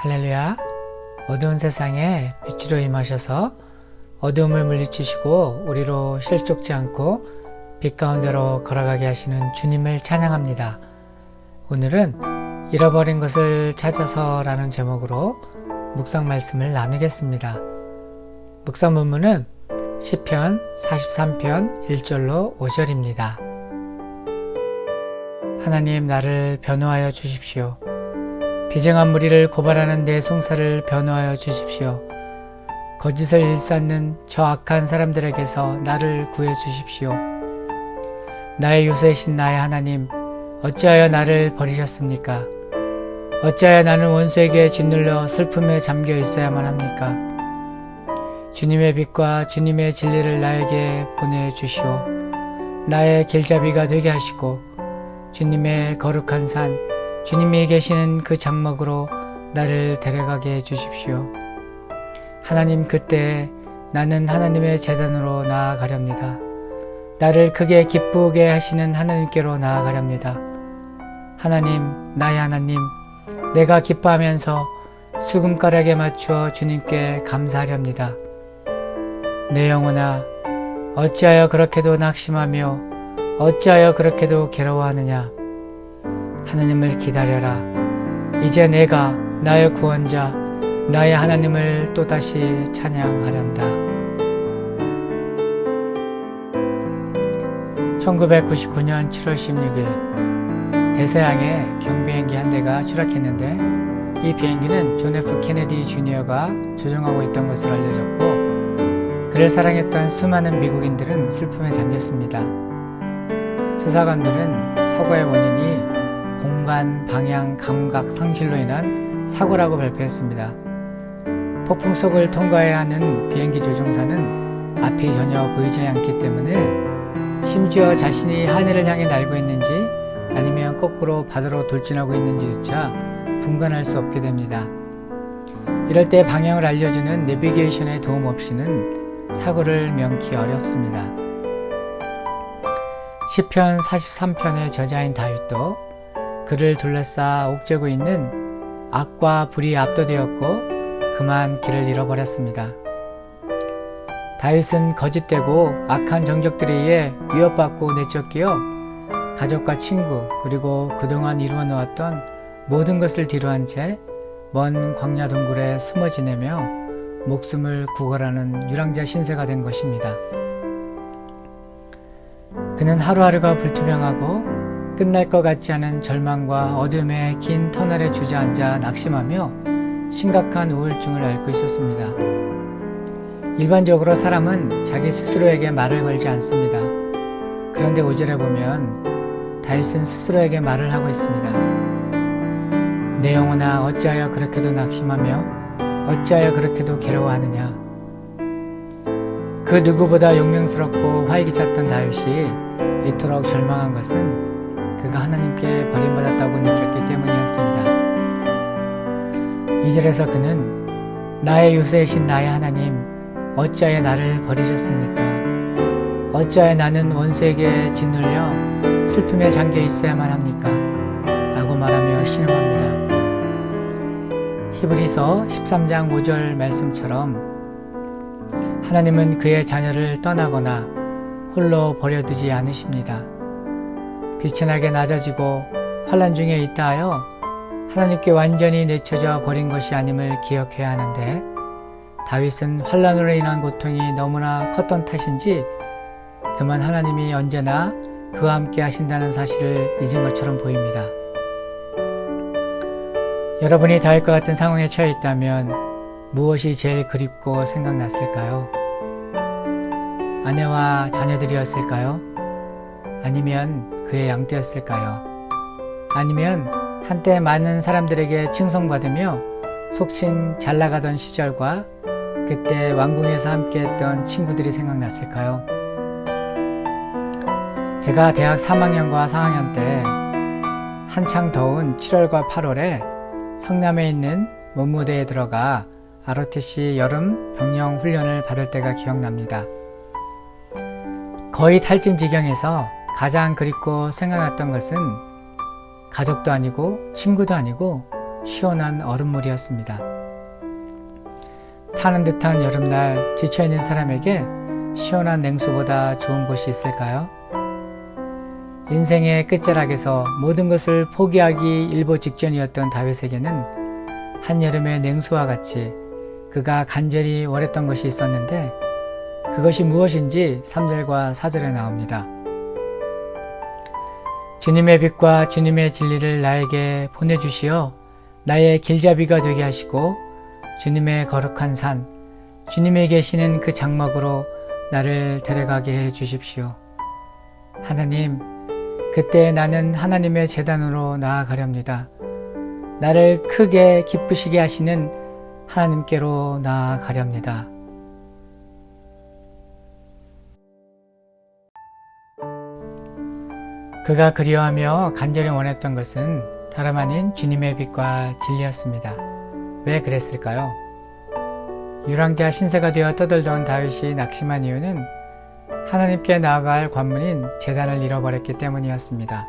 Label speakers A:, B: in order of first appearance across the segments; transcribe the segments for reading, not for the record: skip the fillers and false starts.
A: 할렐루야. 어두운 세상에 빛으로 임하셔서 어두움을 물리치시고 우리로 실족지 않고 빛 가운데로 걸어가게 하시는 주님을 찬양합니다. 오늘은 잃어버린 것을 찾아서 라는 제목으로 묵상 말씀을 나누겠습니다. 묵상 본문은 시편 43편 1절로 5절입니다. 하나님, 나를 변호하여 주십시오. 비정한 무리를 고발하는 내 송사를 변호하여 주십시오. 거짓을 일삼는 저 악한 사람들에게서 나를 구해 주십시오. 나의 요새이신 나의 하나님, 어찌하여 나를 버리셨습니까? 어찌하여 나는 원수에게 짓눌려 슬픔에 잠겨 있어야만 합니까? 주님의 빛과 주님의 진리를 나에게 보내주시오. 나의 길잡이가 되게 하시고 주님의 거룩한 산, 주님이 계시는 그 장막으로 나를 데려가게 해주십시오. 하나님, 그때 나는 하나님의 제단으로 나아가렵니다. 나를 크게 기쁘게 하시는 하나님께로 나아가렵니다. 하나님, 나의 하나님, 내가 기뻐하면서 수금가락에 맞추어 주님께 감사하렵니다. 내 영혼아, 어찌하여 그렇게도 낙심하며 어찌하여 그렇게도 괴로워하느냐? 하나님을 기다려라. 이제 내가 나의 구원자, 나의 하나님을 또다시 찬양하련다. 1999년 7월 16일 대서양에 경비행기 한 대가 추락했는데 이 비행기는 존 F 케네디 주니어가 조종하고 있던 것으로 알려졌고 그를 사랑했던 수많은 미국인들은 슬픔에 잠겼습니다. 수사관들은 사고의 원인이 공간, 방향, 감각 상실로 인한 사고라고 발표했습니다. 폭풍 속을 통과해야 하는 비행기 조종사는 앞이 전혀 보이지 않기 때문에 심지어 자신이 하늘을 향해 날고 있는지 아니면 거꾸로 바다로 돌진하고 있는지조차 분간할 수 없게 됩니다. 이럴 때 방향을 알려주는 내비게이션의 도움 없이는 사고를 명키 어렵습니다. 시편 43편의 저자인 다윗도 그를 둘러싸 옥죄고 있는 악과 불이 압도되었고 그만 길을 잃어버렸습니다. 다윗은 거짓되고 악한 정적들에 의해 위협받고 내쫓기어 가족과 친구 그리고 그동안 이루어 놓았던 모든 것을 뒤로한 채 먼 광야 동굴에 숨어 지내며 목숨을 구걸하는 유랑자 신세가 된 것입니다. 그는 하루하루가 불투명하고 끝날 것 같지 않은 절망과 어둠의 긴 터널에 주저앉아 낙심하며 심각한 우울증을 앓고 있었습니다. 일반적으로 사람은 자기 스스로에게 말을 걸지 않습니다. 그런데 5절에 보면 다윗은 스스로에게 말을 하고 있습니다. 내 영혼아, 어찌하여 그렇게도 낙심하며 어찌하여 그렇게도 괴로워하느냐? 그 누구보다 용맹스럽고 활기찼던 다윗이 이토록 절망한 것은 그가 하나님께 버림받았다고 느꼈기 때문이었습니다. 2절에서 그는 나의 요새이신 나의 하나님, 어찌하여 나를 버리셨습니까? 어찌하여 나는 원수에게 짓눌려 슬픔에 잠겨 있어야만 합니까? 라고 말하며 신음합니다. 히브리서 13장 5절 말씀처럼 하나님은 그의 자녀를 떠나거나 홀로 버려두지 않으십니다. 비천하게 낮아지고 환난 중에 있다 하여 하나님께 완전히 내쳐져 버린 것이 아님을 기억해야 하는데 다윗은 환난으로 인한 고통이 너무나 컸던 탓인지 그만 하나님이 언제나 그와 함께 하신다는 사실을 잊은 것처럼 보입니다. 여러분이 다윗과 같은 상황에 처해 있다면 무엇이 제일 그립고 생각났을까요? 아내와 자녀들이었을까요? 아니면 그의 양떼였을까요? 아니면 한때 많은 사람들에게 칭송받으며 속칭 잘나가던 시절과 그때 왕궁에서 함께했던 친구들이 생각났을까요? 제가 대학 3학년과 4학년 때 한창 더운 7월과 8월에 성남에 있는 문무대에 들어가 ROTC 여름 병영 훈련을 받을 때가 기억납니다. 거의 탈진 지경에서 가장 그립고 생각났던 것은 가족도 아니고 친구도 아니고 시원한 얼음물이었습니다. 타는 듯한 여름날 지쳐있는 사람에게 시원한 냉수보다 좋은 곳이 있을까요? 인생의 끝자락에서 모든 것을 포기하기 일보 직전이었던 다윗에게는 한여름의 냉수와 같이 그가 간절히 원했던 것이 있었는데 그것이 무엇인지 3절과 4절에 나옵니다. 주님의 빛과 주님의 진리를 나에게 보내주시어 나의 길잡이가 되게 하시고 주님의 거룩한 산, 주님이 계시는 그 장막으로 나를 데려가게 해 주십시오. 하나님, 그때 나는 하나님의 제단으로 나아가렵니다. 나를 크게 기쁘시게 하시는 하나님께로 나아가렵니다. 그가 그리워하며 간절히 원했던 것은 다름 아닌 주님의 빛과 진리였습니다. 왜 그랬을까요? 유랑자 신세가 되어 떠들던 다윗이 낙심한 이유는 하나님께 나아갈 관문인 제단을 잃어버렸기 때문이었습니다.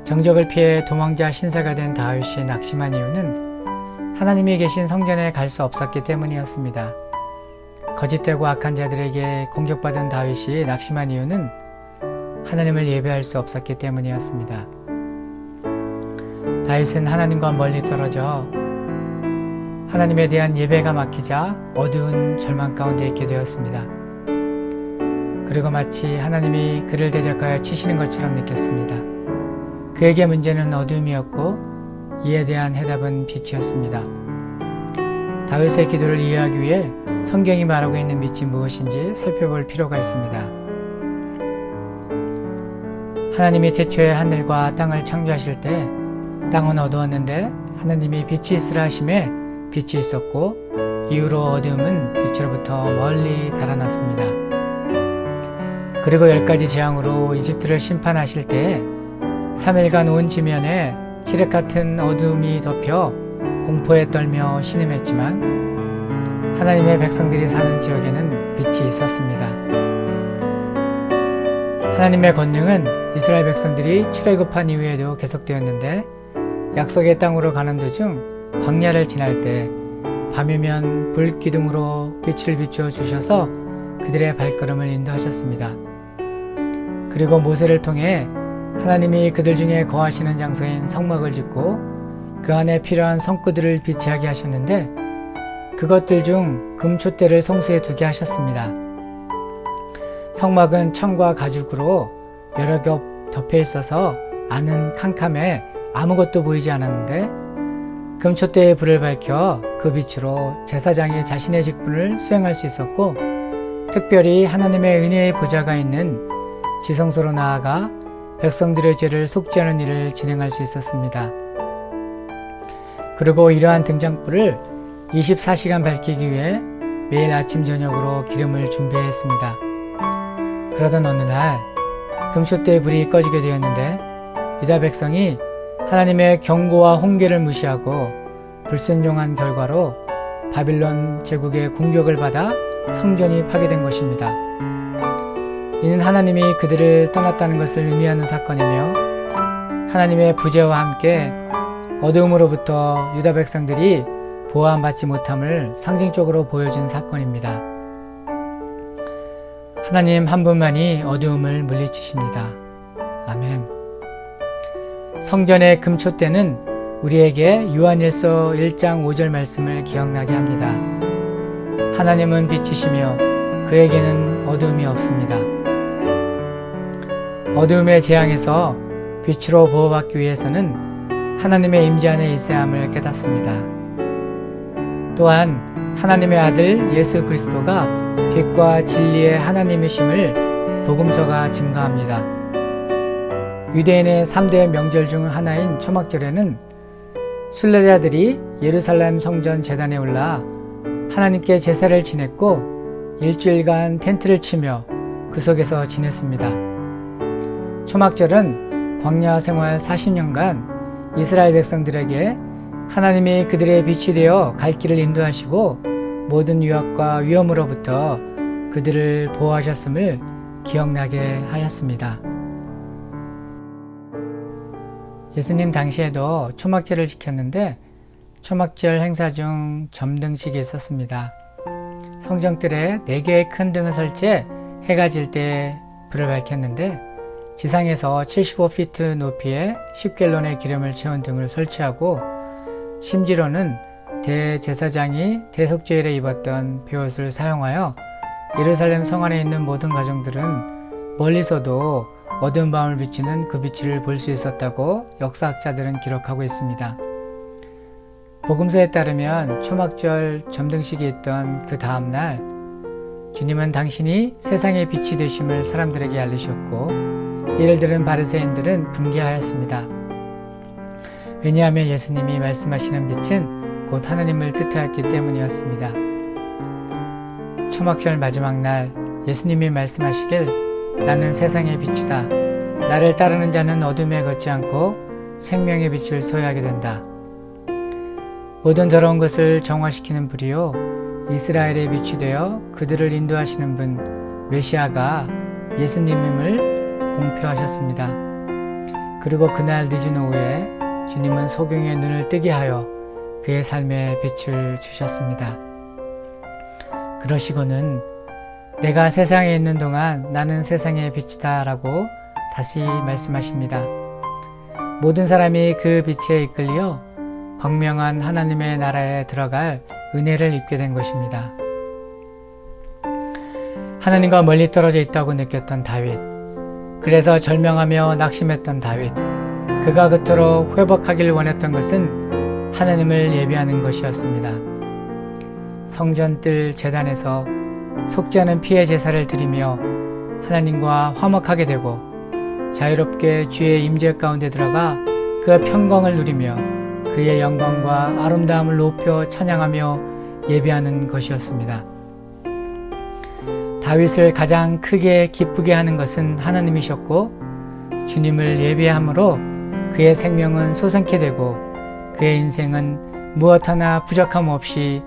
A: 정적을 피해 도망자 신세가 된 다윗이 낙심한 이유는 하나님이 계신 성전에 갈 수 없었기 때문이었습니다. 거짓되고 악한 자들에게 공격받은 다윗이 낙심한 이유는 하나님을 예배할 수 없었기 때문이었습니다. 다윗은 하나님과 멀리 떨어져 하나님에 대한 예배가 막히자 어두운 절망 가운데 있게 되었습니다. 그리고 마치 하나님이 그를 대적하여 치시는 것처럼 느꼈습니다. 그에게 문제는 어둠이었고 이에 대한 해답은 빛이었습니다. 다윗의 기도를 이해하기 위해 성경이 말하고 있는 빛이 무엇인지 살펴볼 필요가 있습니다. 하나님이 태초에 하늘과 땅을 창조하실 때 땅은 어두웠는데 하나님이 빛이 있으라 하심에 빛이 있었고 이후로 어두움은 빛으로부터 멀리 달아났습니다. 그리고 10가지 재앙으로 이집트를 심판하실 때에 3일간 온 지면에 칠흑 같은 어두움이 덮여 공포에 떨며 신음했지만 하나님의 백성들이 사는 지역에는 빛이 있었습니다. 하나님의 권능은 이스라엘 백성들이 출애굽한 이후에도 계속되었는데 약속의 땅으로 가는 도중 광야를 지날 때 밤이면 불기둥으로 빛을 비추어 주셔서 그들의 발걸음을 인도하셨습니다. 그리고 모세를 통해 하나님이 그들 중에 거하시는 장소인 성막을 짓고 그 안에 필요한 성구들을 비치하게 하셨는데 그것들 중 금촛대를 성소에 두게 하셨습니다. 성막은 천과 가죽으로 여러 겹 덮여 있어서 안은 캄캄해 아무것도 보이지 않았는데 금촛대에 불을 밝혀 그 빛으로 제사장이 자신의 직분을 수행할 수 있었고 특별히 하나님의 은혜의 보좌가 있는 지성소로 나아가 백성들의 죄를 속죄하는 일을 진행할 수 있었습니다. 그리고 이러한 등장불을 24시간 밝히기 위해 매일 아침 저녁으로 기름을 준비했습니다. 그러던 어느 날 금촛대의 불이 꺼지게 되었는데 유다 백성이 하나님의 경고와 훈계를 무시하고 불순종한 결과로 바빌론 제국의 공격을 받아 성전이 파괴된 것입니다. 이는 하나님이 그들을 떠났다는 것을 의미하는 사건이며 하나님의 부재와 함께 어두움으로부터 유다 백성들이 보호받지 못함을 상징적으로 보여준 사건입니다. 하나님 한 분만이 어두움을 물리치십니다. 아멘. 성전의 금촛대는 우리에게 요한일서 1장 5절 말씀을 기억나게 합니다. 하나님은 빛이시며 그에게는 어두움이 없습니다. 어두움의 재앙에서 빛으로 보호받기 위해서는 하나님의 임재 안에 있어야 함을 깨닫습니다. 또한 하나님의 아들 예수 그리스도가 빛과 진리의 하나님이심을 복음서가 증거합니다. 유대인의 3대 명절 중 하나인 초막절에는 순례자들이 예루살렘 성전 제단에 올라 하나님께 제사를 지냈고 일주일간 텐트를 치며 그 속에서 지냈습니다. 초막절은 광야 생활 40년간 이스라엘 백성들에게 하나님이 그들의 빛이 되어 갈 길을 인도하시고 모든 위협과 위험으로부터 그들을 보호하셨음을 기억나게 하였습니다. 예수님 당시에도 초막절을 지켰는데 초막절 행사 중 점등식이 있었습니다. 성전뜰에 4개의 큰 등을 설치해 해가 질 때 불을 밝혔는데 지상에서 75피트 높이의 10갤론의 기름을 채운 등을 설치하고 심지로는 대제사장이 대속죄일에 입었던 베옷을 사용하여 예루살렘 성 안에 있는 모든 가정들은 멀리서도 어두운 밤을 비추는 그 빛을 볼 수 있었다고 역사학자들은 기록하고 있습니다. 복음서에 따르면 초막절 점등식이 있던 그 다음날 주님은 당신이 세상의 빛이 되심을 사람들에게 알리셨고 이를 들은 바리새인들은 분개하였습니다. 왜냐하면 예수님이 말씀하시는 빛은 곧 하나님을 뜻하였기 때문이었습니다. 초막절 마지막 날 예수님이 말씀하시길 나는 세상의 빛이다. 나를 따르는 자는 어둠에 걷지 않고 생명의 빛을 소유하게 된다. 모든 더러운 것을 정화시키는 불이요 이스라엘의 빛이 되어 그들을 인도하시는 분 메시아가 예수님임을 공표하셨습니다. 그리고 그날 늦은 오후에 주님은 소경의 눈을 뜨게 하여 그의 삶에 빛을 주셨습니다. 그러시고는 내가 세상에 있는 동안 나는 세상의 빛이다 라고 다시 말씀하십니다. 모든 사람이 그 빛에 이끌려 광명한 하나님의 나라에 들어갈 은혜를 입게 된 것입니다. 하나님과 멀리 떨어져 있다고 느꼈던 다윗, 그래서 절명하며 낙심했던 다윗, 그가 그토록 회복하길 원했던 것은 하나님을 예비하는 것이었습니다. 성전뜰 제단에서 속지 않은 피의 제사를 드리며 하나님과 화목하게 되고 자유롭게 주의 임재 가운데 들어가 그의 평강을 누리며 그의 영광과 아름다움을 높여 찬양하며 예배하는 것이었습니다. 다윗을 가장 크게 기쁘게 하는 것은 하나님이셨고 주님을 예배함으로 그의 생명은 솟아나게 되고 그의 인생은 무엇 하나 부족함 없이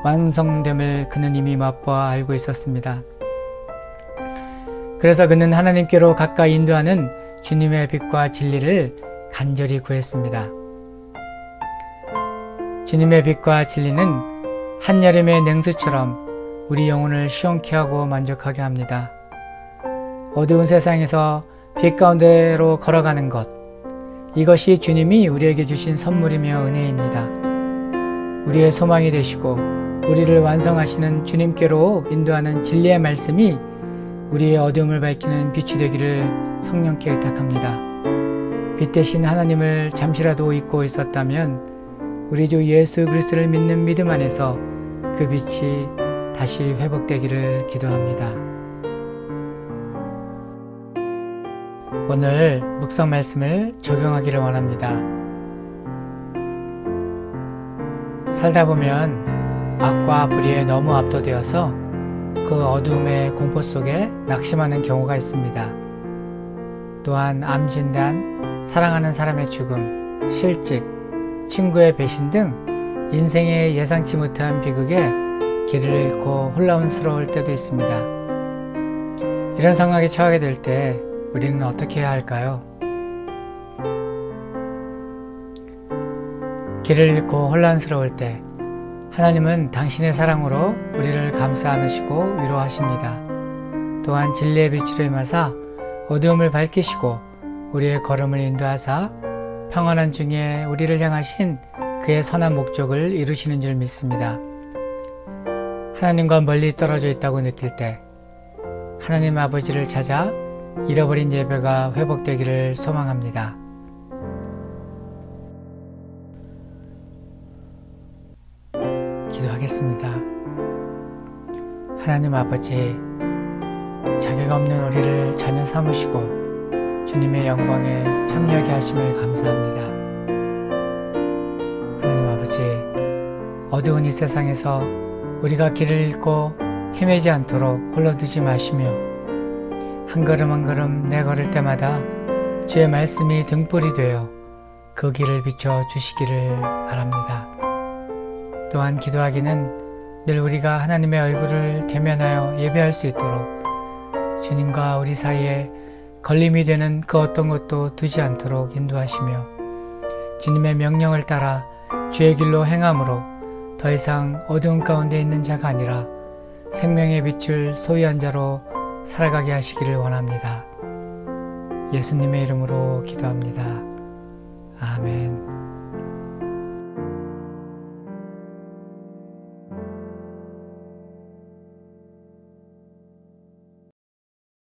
A: 완성됨을 그는 이미 맛보아 알고 있었습니다. 그래서 그는 하나님께로 가까이 인도하는 주님의 빛과 진리를 간절히 구했습니다. 주님의 빛과 진리는 한여름의 냉수처럼 우리 영혼을 시원케 하고 만족하게 합니다. 어두운 세상에서 빛 가운데로 걸어가는 것, 이것이 주님이 우리에게 주신 선물이며 은혜입니다. 우리의 소망이 되시고 우리를 완성하시는 주님께로 인도하는 진리의 말씀이 우리의 어둠을 밝히는 빛이 되기를 성령께 의탁합니다. 빛 대신 하나님을 잠시라도 잊고 있었다면 우리 주 예수 그리스도를 믿는 믿음 안에서 그 빛이 다시 회복되기를 기도합니다. 오늘 묵상 말씀을 적용하기를 원합니다. 살다 보면 악과 불의에 너무 압도되어서 그 어둠의 공포 속에 낙심하는 경우가 있습니다. 또한 암 진단, 사랑하는 사람의 죽음, 실직, 친구의 배신 등 인생의 예상치 못한 비극에 길을 잃고 혼란스러울 때도 있습니다. 이런 상황에 처하게 될 때 우리는 어떻게 해야 할까요? 길을 잃고 혼란스러울 때 하나님은 당신의 사랑으로 우리를 감싸 안으시고 위로하십니다. 또한 진리의 빛으로 임하사 어두움을 밝히시고 우리의 걸음을 인도하사 평안한 중에 우리를 향하신 그의 선한 목적을 이루시는 줄 믿습니다. 하나님과 멀리 떨어져 있다고 느낄 때 하나님 아버지를 찾아 잃어버린 예배가 회복되기를 소망합니다. 기도하겠습니다. 하나님 아버지, 자격 없는 우리를 자녀 삼으시고 주님의 영광에 참여하게 하심을 감사합니다. 하나님 아버지, 어두운 이 세상에서 우리가 길을 잃고 헤매지 않도록 홀로두지 마시며 한 걸음 한 걸음 내걸을 때마다 주의 말씀이 등불이 되어 그 길을 비춰 주시기를 바랍니다. 또한 기도하기는 늘 우리가 하나님의 얼굴을 대면하여 예배할 수 있도록 주님과 우리 사이에 걸림이 되는 그 어떤 것도 두지 않도록 인도하시며 주님의 명령을 따라 주의 길로 행함으로 더 이상 어두운 가운데 있는 자가 아니라 생명의 빛을 소유한 자로 살아가게 하시기를 원합니다. 예수님의 이름으로 기도합니다. 아멘.